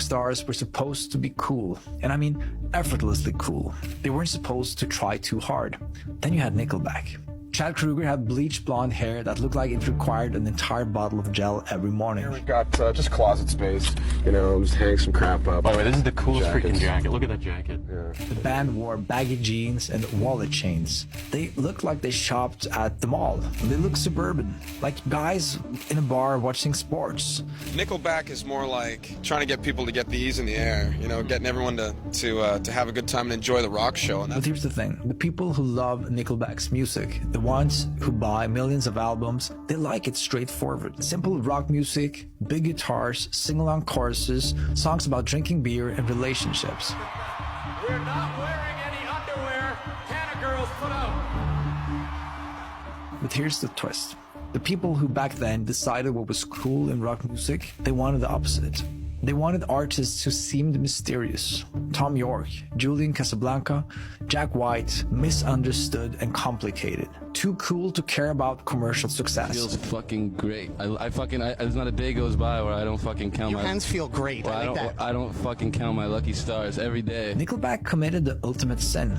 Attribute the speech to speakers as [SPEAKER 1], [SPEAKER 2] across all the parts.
[SPEAKER 1] stars were supposed to be cool, and I mean effortlessly cool. They weren't supposed to try too hard. Then you had Nickelback. Chad Kroeger had bleached blonde hair that looked like it required an entire bottle of gel every morning.
[SPEAKER 2] Here we've got just closet space, you know, just hang some crap up.
[SPEAKER 3] By the way, this is the coolest freaking jacket. Look at that jacket.
[SPEAKER 2] Yeah.
[SPEAKER 1] The band wore baggy jeans and wallet chains. They looked like they shopped at the mall. They looked suburban, like guys in a bar watching sports.
[SPEAKER 4] Nickelback is more like trying to get people to get the ease in the air, you know, getting everyone to have a good time and enjoy the rock show. And
[SPEAKER 1] But here's the thing, the people who love Nickelback's music, the ones who buy millions of albums, they like it straightforward. Simple rock music, big guitars, sing-along choruses, songs about drinking beer and relationships.
[SPEAKER 5] We're not wearing any underwear. Can a girl put up?
[SPEAKER 1] But here's the twist. The people who back then decided what was cool in rock music, they wanted the opposite. They wanted artists who seemed mysterious. Tom York, Julian Casablanca, Jack White, misunderstood and complicated. Too cool to care about commercial success.
[SPEAKER 6] Feels fucking great. There's not a day goes by where I don't fucking count
[SPEAKER 7] Your
[SPEAKER 6] my...
[SPEAKER 7] hands feel great.
[SPEAKER 6] Well,
[SPEAKER 7] I like that.
[SPEAKER 6] I don't fucking count my lucky stars every day.
[SPEAKER 1] Nickelback committed the ultimate sin.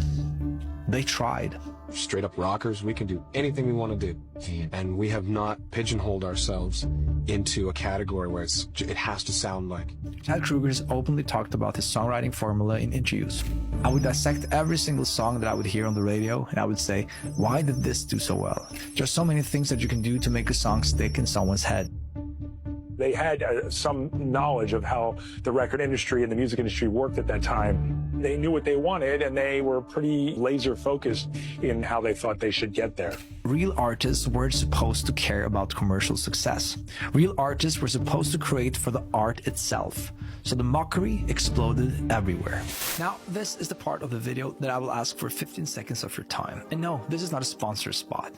[SPEAKER 1] They tried.
[SPEAKER 2] Straight up rockers, we can do anything we want to do. And we have not pigeonholed ourselves into a category where it has to sound like.
[SPEAKER 1] Chad Kroeger has openly talked about his songwriting formula in interviews. I would dissect every single song that I would hear on the radio, and I would say, why did this do so well? There's so many things that you can do to make a song stick in someone's head.
[SPEAKER 8] They had some knowledge of how the record industry and the music industry worked at that time. They knew what they wanted, and they were pretty laser focused in how they thought they should get there.
[SPEAKER 1] Real artists weren't supposed to care about commercial success. Real artists were supposed to create for the art itself. So the mockery exploded everywhere. Now, this is the part of the video that I will ask for 15 seconds of your time. And no, this is not a sponsor spot.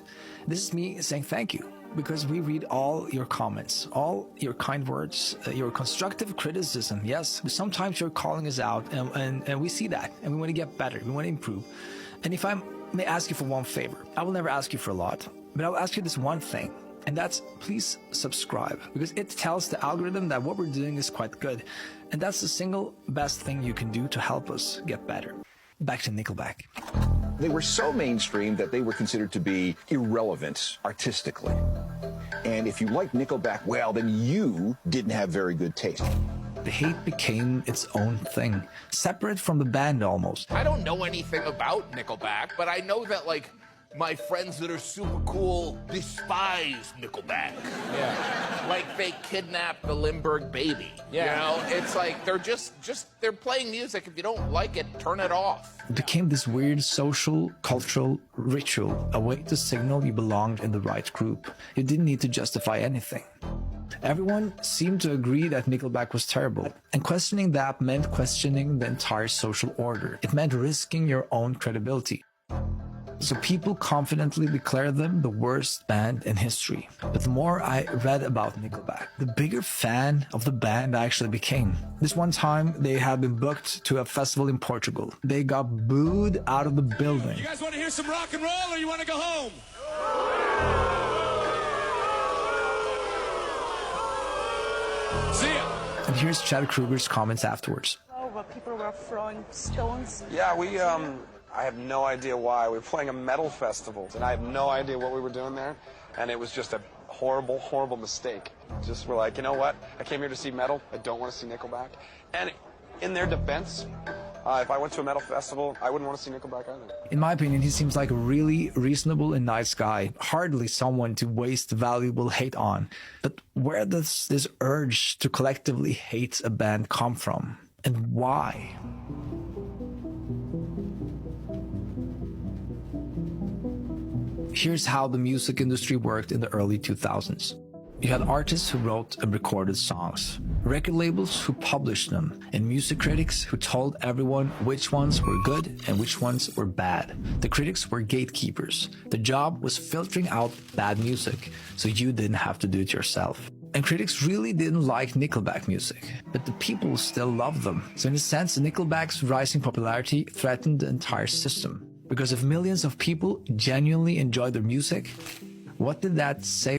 [SPEAKER 1] This is me saying thank you, because we read all your comments, all your kind words, your constructive criticism. Yes, sometimes you're calling us out, and we see that, and we want to get better, we want to improve. And if I may ask you for one favor, I will never ask you for a lot, but I will ask you this one thing, and that's please subscribe, because it tells the algorithm that what we're doing is quite good, and that's the single best thing you can do to help us get better. Back to Nickelback.
[SPEAKER 9] They were so mainstream that they were considered to be irrelevant artistically. And if you like Nickelback, well, then you didn't have very good taste.
[SPEAKER 1] The hate became its own thing, separate from the band almost.
[SPEAKER 10] I don't know anything about Nickelback, but I know that, like, my friends that are super cool despise Nickelback. Yeah. Like they kidnapped the Lindbergh baby. Yeah. You know, it's like they're just they're playing music. If you don't like it, turn it off.
[SPEAKER 1] It became this weird social, cultural ritual, a way to signal you belonged in the right group. You didn't need to justify anything. Everyone seemed to agree that Nickelback was terrible, and questioning that meant questioning the entire social order. It meant risking your own credibility. So people confidently declared them the worst band in history. But the more I read about Nickelback, the bigger fan of the band I actually became. This one time, they had been booked to a festival in Portugal. They got booed out of the building.
[SPEAKER 5] You guys want to hear some rock and roll, or you want to go home? See ya.
[SPEAKER 1] And here's Chad Kroeger's comments afterwards.
[SPEAKER 11] Oh, well, people were throwing stones.
[SPEAKER 4] yeah, I have no idea why. We were playing a metal festival, and I have no idea what we were doing there, and it was just a horrible, horrible mistake. Just we're like, you know what? I came here to see metal. I don't want to see Nickelback. And in their defense, if I went to a metal festival, I wouldn't want to see Nickelback either.
[SPEAKER 1] In my opinion, he seems like a really reasonable and nice guy, hardly someone to waste valuable hate on. But where does this urge to collectively hate a band come from? And why? Here's how the music industry worked in the early 2000s. You had artists who wrote and recorded songs, record labels who published them, and music critics who told everyone which ones were good and which ones were bad. The critics were gatekeepers. The job was filtering out bad music, so you didn't have to do it yourself. And critics really didn't like Nickelback music, but the people still loved them. So in a sense, Nickelback's rising popularity threatened the entire system. Because if millions of people genuinely enjoyed their music, what did that say